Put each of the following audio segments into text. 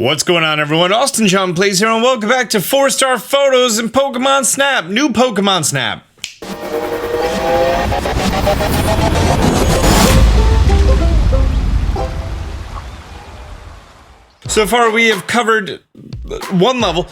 What's going on, everyone? Austin John Plays here, and welcome back to 4-star photos in Pokemon Snap. New Pokemon Snap. So far, we have covered one level.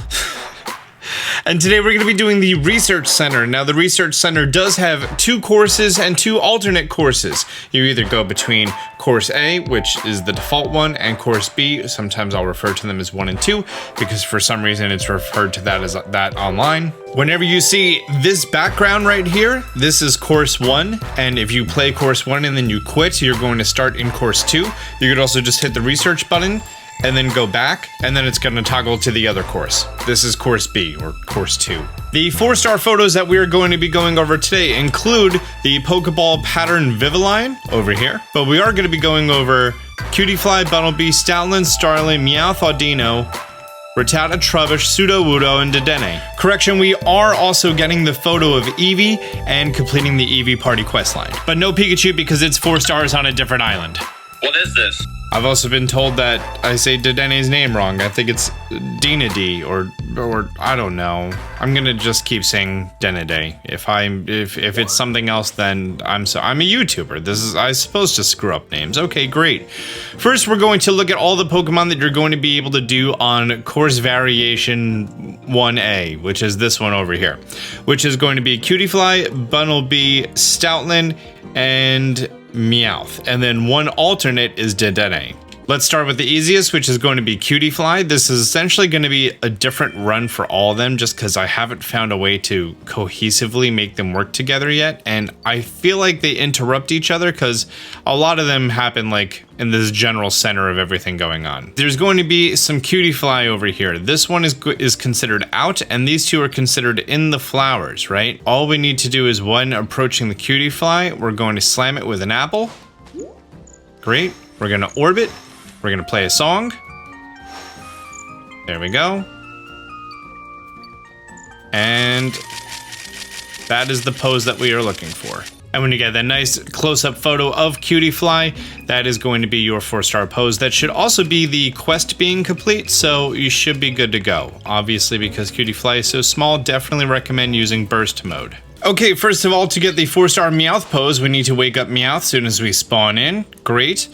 And today we're going to be doing the Research Center. Now, the Research Center does have 2 courses and 2 alternate courses. You either go between Course A, which is the default one, and Course B. Sometimes I'll refer to them as 1 and 2, because for some reason it's referred to that as that online. Whenever you see this background right here, this is Course 1, and if you play Course 1 and then you quit, you're going to start in Course 2. You could also just hit the Research button, and then go back, and then it's going to toggle to the other course. This is Course B, or Course 2. The 4-star photos that we are going to be going over today include the Pokeball pattern Vivillon over here, but we are going to be going over Cutiefly, Bunnelby, Stoutland, Starling, Meowth, Audino, Rattata, Trubbish, Sudowoodo, and Dedenne. Correction, we are also getting the photo of Eevee and completing the Eevee party questline, but no Pikachu because it's 4 stars on a different island. What is this? I've also been told that I say Dedenne's name wrong. I think it's Dinady or I don't know. I'm gonna just keep saying Denede. If it's something else, then I'm a YouTuber. I'm supposed to screw up names. Okay, great. First, we're going to look at all the Pokemon that you're going to be able to do on course variation 1A, which is this one over here, which is going to be Cutiefly, Bunnelby, Stoutland, and Meowth, and then one alternate is Dedenne. Let's start with the easiest, which is going to be Cutiefly. This is essentially going to be a different run for all of them, just because I haven't found a way to cohesively make them work together yet, and I feel like they interrupt each other because a lot of them happen like in this general center of everything going on. There's going to be some Cutiefly over here. This one is considered out, and these 2 are considered in the flowers, right? All we need to do is when approaching the Cutiefly, we're going to slam it with an apple. Great. We're going to orbit. We're going to play a song. There we go. And that is the pose that we are looking for. And when you get that nice close-up photo of Cutiefly, that is going to be your 4-star pose. That should also be the quest being complete, so you should be good to go. Obviously, because Cutiefly is so small, definitely recommend using burst mode. Okay, first of all, to get the 4-star Meowth pose, we need to wake up Meowth as soon as we spawn in. Great.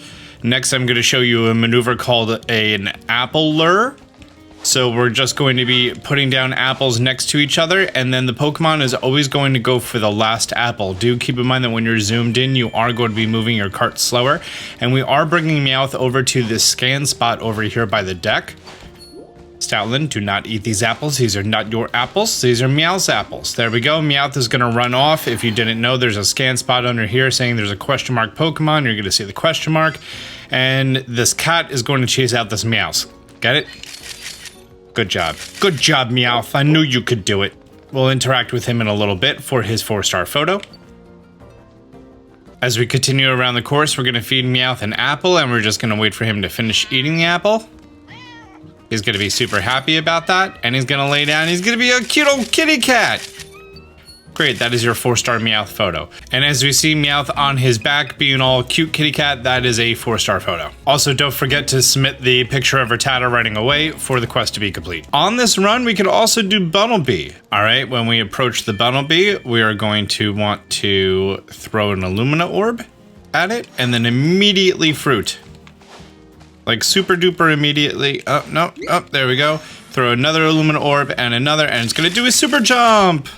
Next, I'm going to show you a maneuver called an apple lure. So we're just going to be putting down apples next to each other, and then the Pokemon is always going to go for the last apple. Do keep in mind that when you're zoomed in, you are going to be moving your cart slower. And we are bringing Meowth over to this scan spot over here by the deck. Stoutland, do not eat these apples. These are not your apples. These are Meowth's apples. There we go. Meowth is going to run off. If you didn't know, there's a scan spot under here saying there's a question mark Pokemon. You're going to see the question mark. And this cat is going to chase out this Meowth. Get it? Good job. Good job, Meowth. I knew you could do it. We'll interact with him in a little bit for his 4-star photo. As we continue around the course, we're going to feed Meowth an apple, and we're just going to wait for him to finish eating the apple. He's going to be super happy about that, and he's going to lay down. He's going to be a cute old kitty cat. Great, that is your 4-star Meowth photo. And as we see Meowth on his back being all cute kitty cat, that is a 4-star photo. Also, don't forget to submit the picture of Rattata running away for the quest to be complete. On this run, we could also do Bunnelby. All right, when we approach the Bunnelby, we are going to want to throw an Illumina orb at it, and then immediately fruit. Like super duper immediately. Oh, no. Oh, there we go. Throw another Illumina orb and another, and it's going to do a super jump.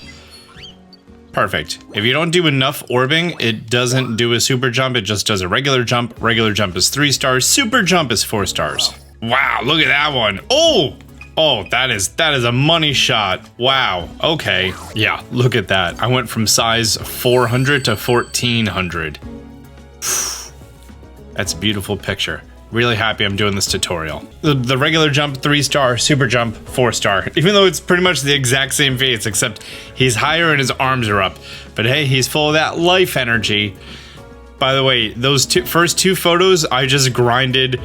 Perfect. If you don't do enough orbing, it doesn't do a super jump. It just does a regular jump. Regular jump is 3 stars. Super jump is 4 stars. Wow, look at that one. Oh, that is a money shot. Wow. Okay. Yeah, look at that. I went from size 400 to 1400. That's a beautiful picture. Really happy I'm doing this tutorial. The regular jump, 3 star, super jump, 4 star. Even though it's pretty much the exact same face, except he's higher and his arms are up. But hey, he's full of that life energy. By the way, those first 2 photos, I just grinded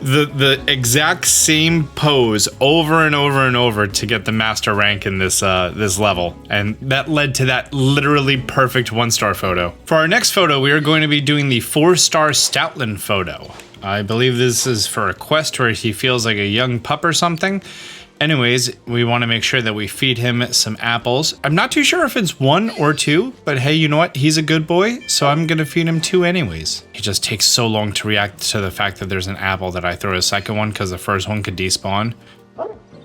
the exact same pose over and over and over to get the master rank in this level, and that led to that literally perfect 1-star photo. For our next photo, we are going to be doing the 4-star Stoutland photo. I believe this is for a quest where he feels like a young pup or something. Anyways, we want to make sure that we feed him some apples. I'm not too sure if it's 1 or 2, but hey, you know what? He's a good boy, so I'm going to feed him 2 anyways. He just takes so long to react to the fact that there's an apple that I throw a second one because the first one could despawn.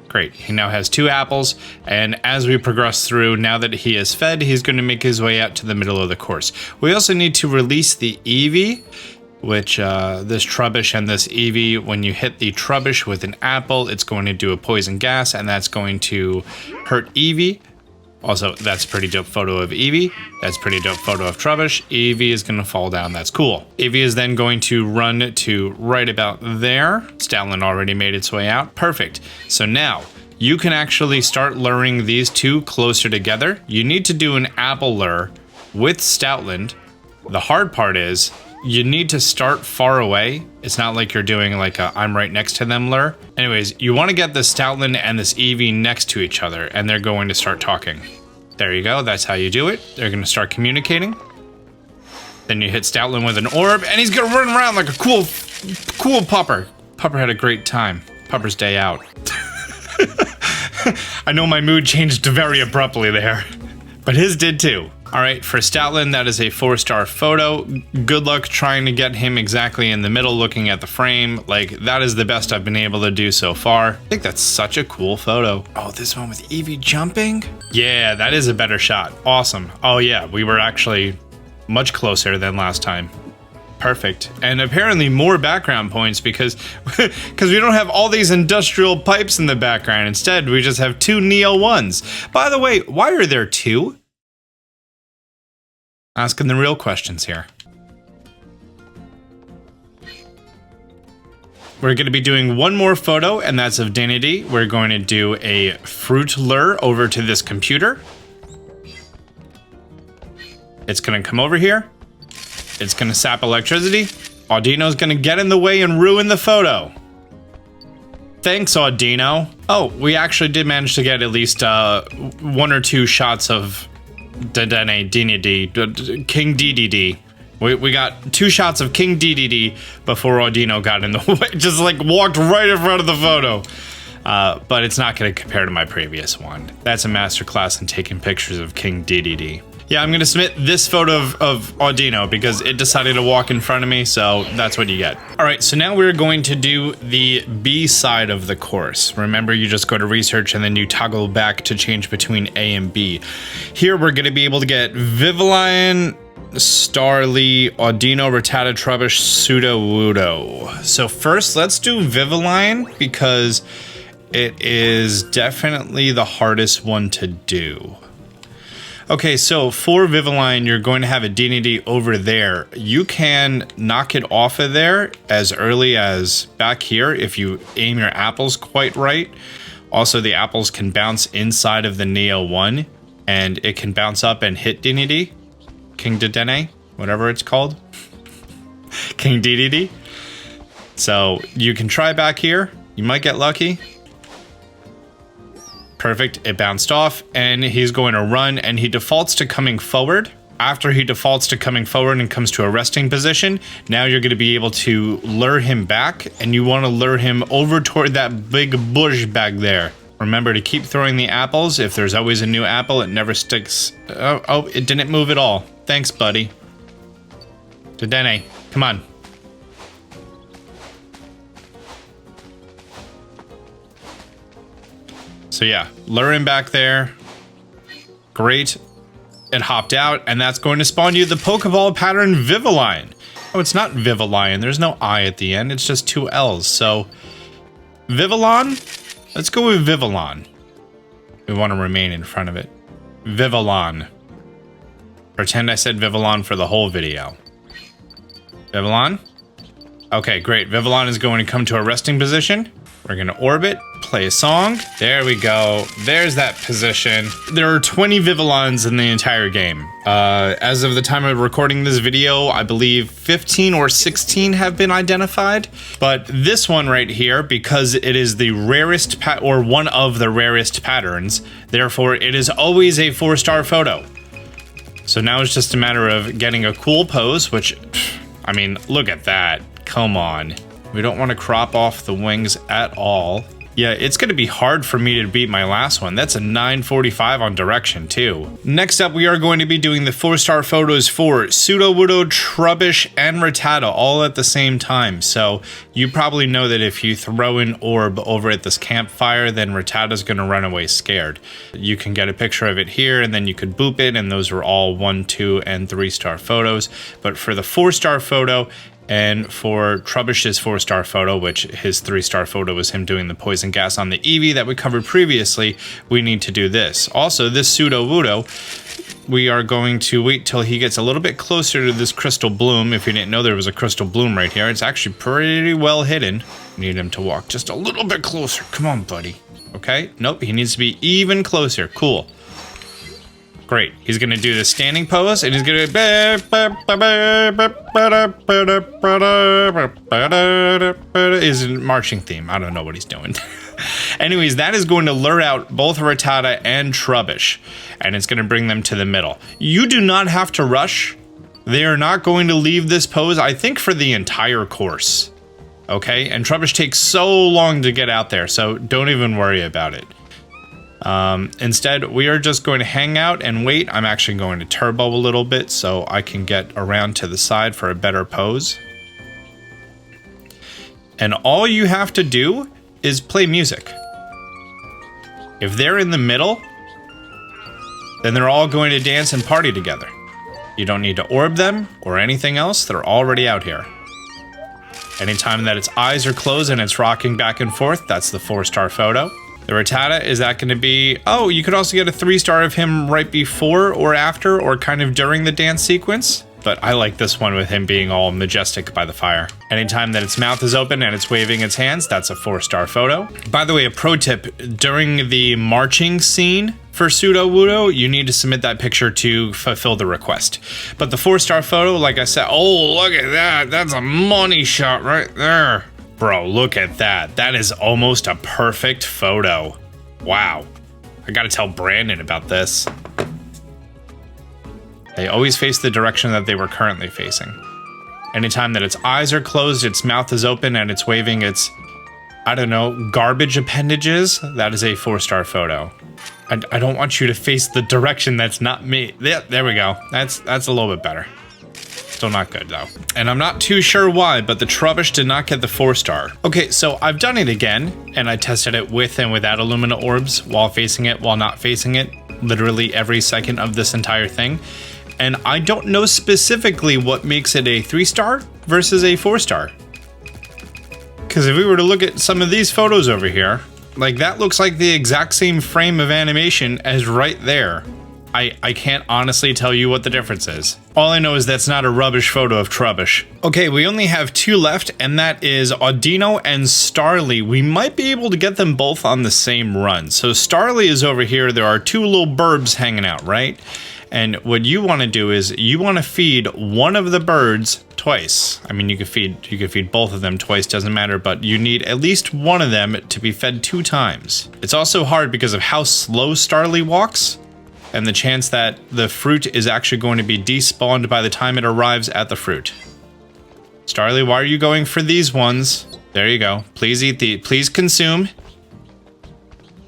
Great, he now has 2 apples, and as we progress through, now that he is fed, he's going to make his way out to the middle of the course. We also need to release the Eevee, which this Trubbish and this Eevee, when you hit the Trubbish with an apple, it's going to do a poison gas, and that's going to hurt Eevee. Also, that's a pretty dope photo of Eevee. That's a pretty dope photo of Trubbish. Eevee is going to fall down. That's cool. Eevee is then going to run to right about there. Stoutland already made its way out. Perfect. So now, you can actually start luring these 2 closer together. You need to do an apple lure with Stoutland. The hard part is, you need to start far away. It's not like you're doing like a I'm right next to them lure. Anyways, you want to get the Stoutland and this Eevee next to each other, and they're going to start talking. There you go. That's how you do it. They're going to start communicating. Then you hit Stoutland with an orb, and he's going to run around like a cool pupper. Pupper had a great time. Pupper's day out. I know my mood changed very abruptly there, but his did too. All right, for Stoutland, that is a 4-star photo. Good luck trying to get him exactly in the middle looking at the frame. Like, that is the best I've been able to do so far. I think that's such a cool photo. Oh, this one with Eevee jumping? Yeah, that is a better shot. Awesome. Oh yeah, we were actually much closer than last time. Perfect. And apparently more background points because we don't have all these industrial pipes in the background. Instead, we just have 2 Neo 1s. By the way, why are there 2? Asking the real questions here. We're going to be doing one more photo, and that's of Dedenne. We're going to do a fruit lure over to this computer. It's going to come over here. It's going to sap electricity. Audino's going to get in the way and ruin the photo. Thanks, Audino. Oh, we actually did manage to get at least 1 or 2 shots of Dedenne, King Dedenne. We got 2 shots of King Dedenne before Audino got in the way. Just like walked right in front of the photo. But it's not going to compare to my previous one. That's a masterclass in taking pictures of King Dedenne. Yeah, I'm going to submit this photo of Audino because it decided to walk in front of me, so that's what you get. All right, so now we're going to do the B side of the course. Remember, you just go to research and then you toggle back to change between A and B. Here, we're going to be able to get Vivillon, Starly, Audino, Rattata, Trubbish, Sudowoodo. So first, let's do Vivillon because it is definitely the hardest one to do. Okay, so for Vivillon, you're going to have a Dedenne over there. You can knock it off of there as early as back here if you aim your apples quite right. Also, the apples can bounce inside of the Neo 1, and it can bounce up and hit Dedenne. King Dedenne, whatever it's called. King Dedenne. So you can try back here. You might get lucky. Perfect, it bounced off, and he's going to run, and he defaults to coming forward. After he defaults to coming forward and comes to a resting position, now you're going to be able to lure him back, and you want to lure him over toward that big bush back there. Remember to keep throwing the apples. If there's always a new apple, it never sticks. Oh, it didn't move at all. Thanks, buddy. Dedenne, come on. So yeah, lure him back there. Great. It hopped out, and that's going to spawn you the Pokeball pattern Vivillon. Oh, it's not Vivillon. There's no I at the end. It's just 2 L's. So Vivillon? Let's go with Vivillon. We want to remain in front of it. Vivillon. Pretend I said Vivillon for the whole video. Vivillon? Okay, great. Vivillon is going to come to a resting position. We're going to orbit, play a song. There we go. There's that position. There are 20 Vivillons in the entire game. As of the time of recording this video, I believe 15 or 16 have been identified. But this one right here, because it is the rarest or one of the rarest patterns, therefore it is always a 4-star photo. So now it's just a matter of getting a cool pose, which, I mean, look at that. Come on. We don't want to crop off the wings at all. Yeah, it's going to be hard for me to beat my last one. That's a 945 on direction, too. Next up, we are going to be doing the 4-star photos for Sudowoodo, Trubbish, and Rattata all at the same time. So you probably know that if you throw an orb over at this campfire, then Rattata's going to run away scared. You can get a picture of it here, and then you could boop it, and those were all 1, 2, and 3-star photos. But for the 4-star photo, and for Trubbish's 4-star photo, which his 3-star photo was him doing the poison gas on the Eevee that we covered previously, we need to do this. Also, this Sudowoodo, we are going to wait till he gets a little bit closer to this crystal bloom. If you didn't know there was a crystal bloom right here, it's actually pretty well hidden. Need him to walk just a little bit closer. Come on, buddy. Okay, nope, he needs to be even closer. Cool. Great. He's going to do the standing pose, and he's going to... is a marching theme. I don't know what he's doing. Anyways, that is going to lure out both Rattata and Trubbish, and it's going to bring them to the middle. You do not have to rush. They are not going to leave this pose, I think, for the entire course. Okay? And Trubbish takes so long to get out there, so don't even worry about it. Instead, we are just going to hang out and wait. I'm actually going to turbo a little bit so I can get around to the side for a better pose. And all you have to do is play music. If they're in the middle, then they're all going to dance and party together. You don't need to orb them or anything else. They're already out here. Anytime that its eyes are closed and it's rocking back and forth, that's the 4-star photo. The Rattata, is that going to be... Oh, you could also get a 3-star of him right before or after or kind of during the dance sequence. But I like this one with him being all majestic by the fire. Anytime that its mouth is open and it's waving its hands, that's a 4-star photo. By the way, a pro tip, during the marching scene for Sudowoodo, you need to submit that picture to fulfill the request. But the 4-star photo, like I said, oh, look at that. That's a money shot right there. Bro, look at that. That is almost a perfect photo. Wow. I gotta tell Brandon about this. They always face the direction that they were currently facing. Anytime that its eyes are closed, its mouth is open, and it's waving its, I don't know, garbage appendages, that is a 4-star photo. I don't want you to face the direction that's not me. There we go. That's a little bit better. Still not good, though. And I'm not too sure why, but the Trubbish did not get the 4-star. Okay, so I've done it again, and I tested it with and without Illumina orbs, while facing it, while not facing it, literally every second of this entire thing. And I don't know specifically what makes it a 3-star versus a 4-star. Because if we were to look at some of these photos over here, like that looks like the exact same frame of animation as right there. I can't honestly tell you what the difference is. All I know is that's not a rubbish photo of Trubbish. Okay, we only have 2 left, and that is Audino and Starly. We might be able to get them both on the same run. So Starly is over here. There are 2 little burbs hanging out, right? And what you want to do is you want to feed one of the birds twice. I mean, you could feed both of them twice, doesn't matter, but you need at least one of them to be fed 2 times. It's also hard because of how slow Starly walks, and the chance that the fruit is actually going to be despawned by the time it arrives at the fruit. Starly, why are you going for these ones? There you go. Please eat please consume.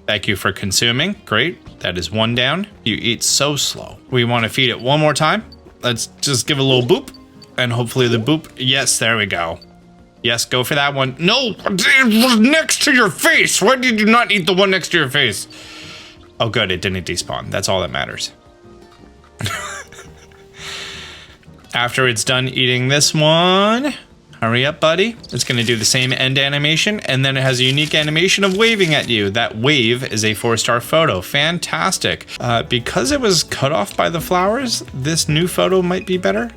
Thank you for consuming. Great. That is 1 down. You eat so slow. We want to feed it one more time. Let's just give a little boop. And hopefully the boop. Yes, there we go. Yes, go for that one. No, it was next to your face. Why did you not eat the one next to your face? Oh, good, it didn't despawn. That's all that matters. After it's done eating this one, hurry up, buddy. It's going to do the same end animation, and then it has a unique animation of waving at you. That wave is a 4-star photo. Fantastic. Because it was cut off by the flowers, this new photo might be better.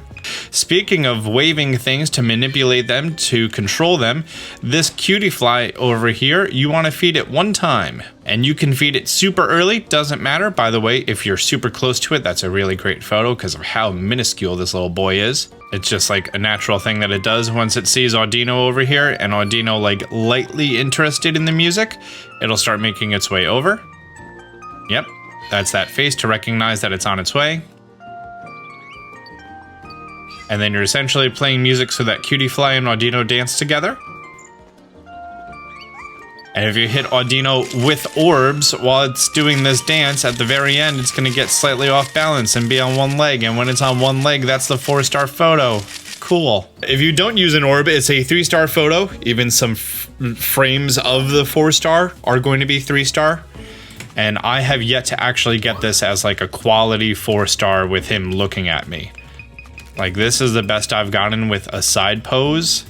Speaking of waving things to manipulate them, to control them, this Cutiefly over here, you want to feed it 1 time. And you can feed it super early, doesn't matter. By the way, if you're super close to it, that's a really great photo because of how minuscule this little boy is. It's just like a natural thing that it does once it sees Audino over here, and Audino like lightly interested in the music, it'll start making its way over. Yep, that's that face to recognize that it's on its way. And then you're essentially playing music so that Cutiefly and Audino dance together. And if you hit Audino with orbs while it's doing this dance, at the very end, it's going to get slightly off balance and be on one leg. And when it's on one leg, that's the 4-star photo. Cool. If you don't use an orb, it's a 3-star photo. Even some frames of the 4-star are going to be 3-star. And I have yet to actually get this as like a quality 4-star with him looking at me. Like, this is the best I've gotten with a side pose.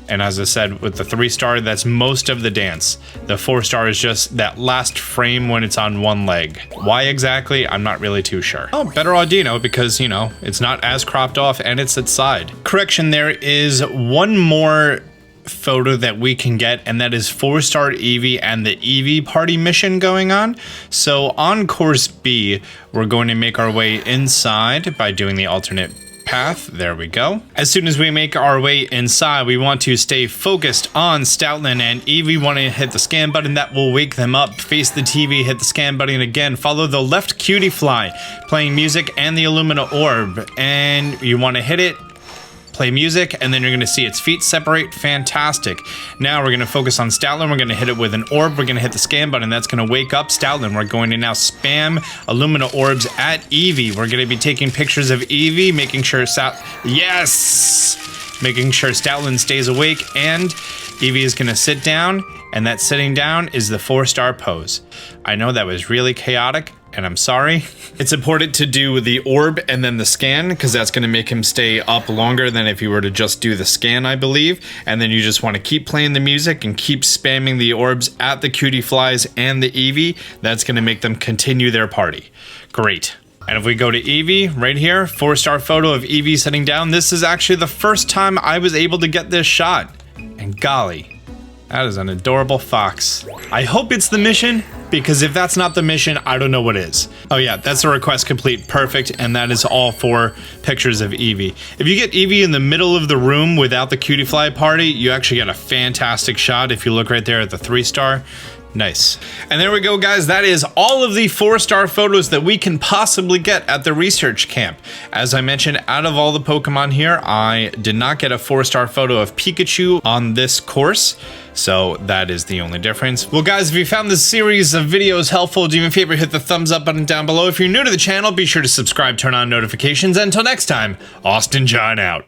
And as I said, with the 3-star, that's most of the dance. The 4-star is just that last frame when it's on one leg. Why exactly? I'm not really too sure. Oh, better Audino because, you know, it's not as cropped off and it's its side. Correction, there is one more photo that we can get, and that is 4-star Eevee and the Eevee party mission going on. So on course B, we're going to make our way inside by doing the alternate path. There we go. As soon as we make our way inside, we want to stay focused on Stoutland and Eevee. Want to hit the scan button, that will wake them up. Face the TV, hit the scan button again. Follow the left Cutiefly, playing music and the Illumina orb. And you want to hit it, play music, and then you're going to see its feet separate. Fantastic. Now we're going to focus on Stoutland. We're going to hit it with an orb. We're going to hit the scan button. That's going to wake up Stoutland. We're going to now spam Illumina orbs at Eevee. We're going to be taking pictures of Eevee, making sure making sure Stoutland stays awake, and Eevee is going to sit down, and that sitting down is the 4-star pose. I know that was really chaotic, and I'm sorry. It's important to do the orb and then the scan, because that's going to make him stay up longer than if you were to just do the scan, I believe. And then you just want to keep playing the music and keep spamming the orbs at the Cutieflies and the Eevee. That's going to make them continue their party. Great. And if we go to Eevee, right here, 4-star photo of Eevee sitting down. This is actually the first time I was able to get this shot. And golly, that is an adorable fox. I hope it's the mission, because if that's not the mission, I don't know what is. Oh yeah, that's a request complete. Perfect. And that is all 4 pictures of Eevee. If you get Eevee in the middle of the room without the Cutiefly party, you actually get a fantastic shot. If you look right there at the 3-star. Nice. And there we go, guys. That is all of the 4-star photos that we can possibly get at the research camp. As I mentioned, out of all the Pokemon here, I did not get a 4-star photo of Pikachu on this course. So that is the only difference. Well, guys, if you found this series of videos helpful, do me a favor, hit the thumbs up button down below. If you're new to the channel, be sure to subscribe, turn on notifications. Until next time, Austin John out.